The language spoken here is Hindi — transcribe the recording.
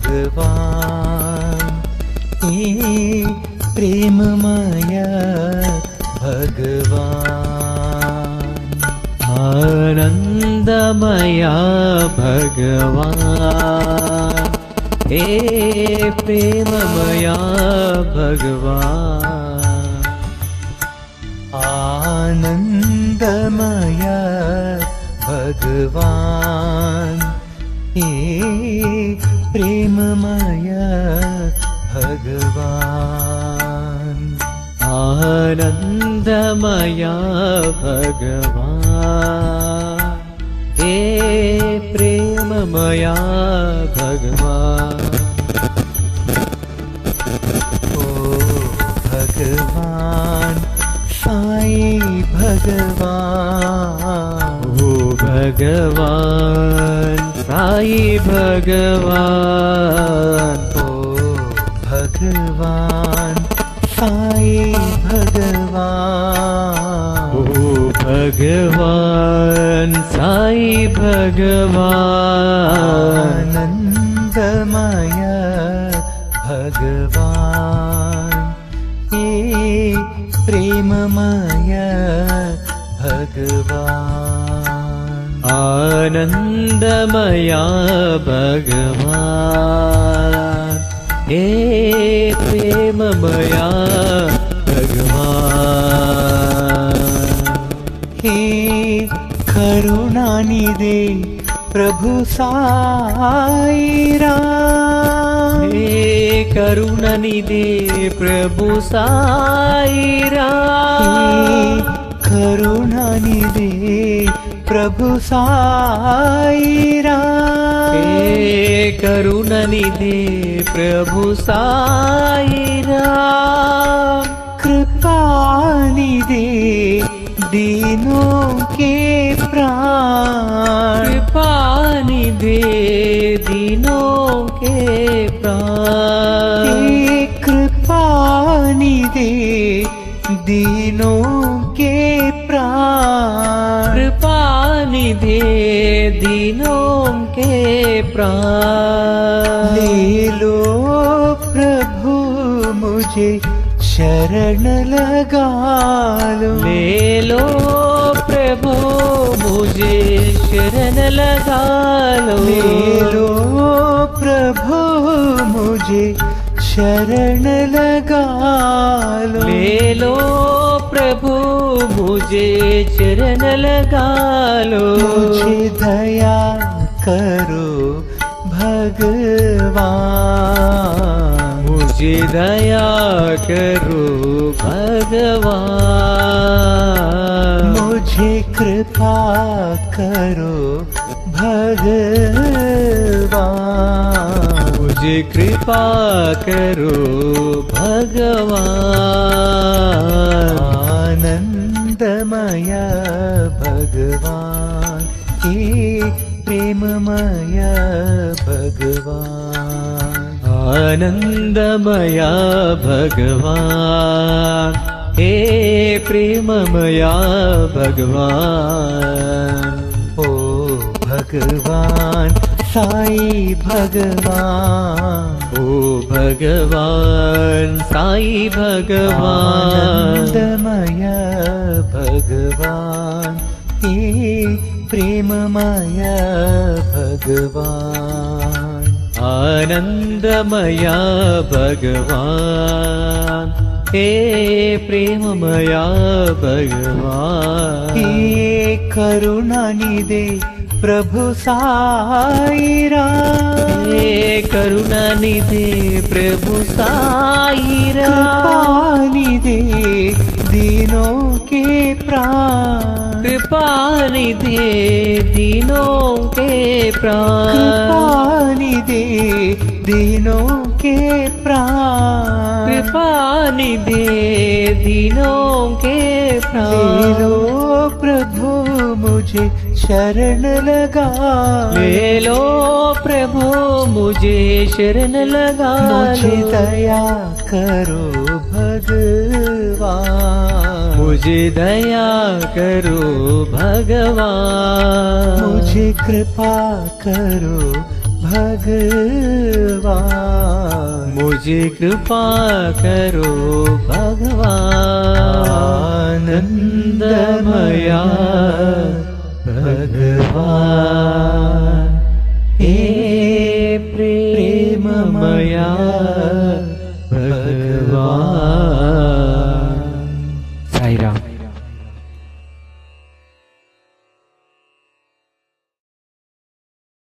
भगवान हे प्रेममय भगवान आनंदमय भगवान हे प्रेममय भगवान आनंदमय भगवान हे प्रेममय भगवान आनंदमय भगवान हे प्रेममय भगवान ओ भगवान साई भगवान ओ भगवान साई भगवान ओ भगवान साई भगवान ओ भगवान साई भगवान आनंदमय भगवान हे प्रेममय भगवान आनंदमय भगवान हे प्रेममय भगवान हे करुणानिधे प्रभु साई राम हे करुणानिधे प्रभु साई राम करुणानिधे प्रभु साई राम हे करुणानिधे प्रभु साई राम कृपानिधे दीनों के प्राण कृपानिधे दीनों के प्राण हे कृपानिधे दीनों के प्राण कृपानिधे दीनों के प्राण ले लो प्रभु मुझे शरण लगा लो ले लो प्रभु मुझे शरण लगा लो ले लो प्रभु मुझे शरण लगा लो ले लो प्रभु मुझे शरण लगा लो मुझे दया करो भगवान मुझे दया करो भगवान मुझे कृपा करो भगवान मुझे कृपा करो भगवान आनंदमय भगवान हे प्रेममय भगवान आनंदमय भगवान हे प्रेममय भगवान ओ भगवान साई भगवान ओ भगवान साई भगवान आनंदमय भगवान हे प्रेममय भगवान आनंदमय भगवान हे प्रेममय भगवान हे करुणानिधे प्रभु साई राम हे करुणानिधे प्रभु साई राम कृपानिधे दीनों के प्राण कृपानिधे दीनों के प्राण कृपानिधे दीनों के प्राण कृपानिधे दीनों के प्राण ले लो प्रभु मुझे शरण लगा ले लो प्रभु मुझे शरण लगा मुझे दया करो भगवान मुझे दया करो भगवान मुझे कृपा करो भगवान मुझे कृपा करो भगवान आनंदमया भगवान हे प्रेममया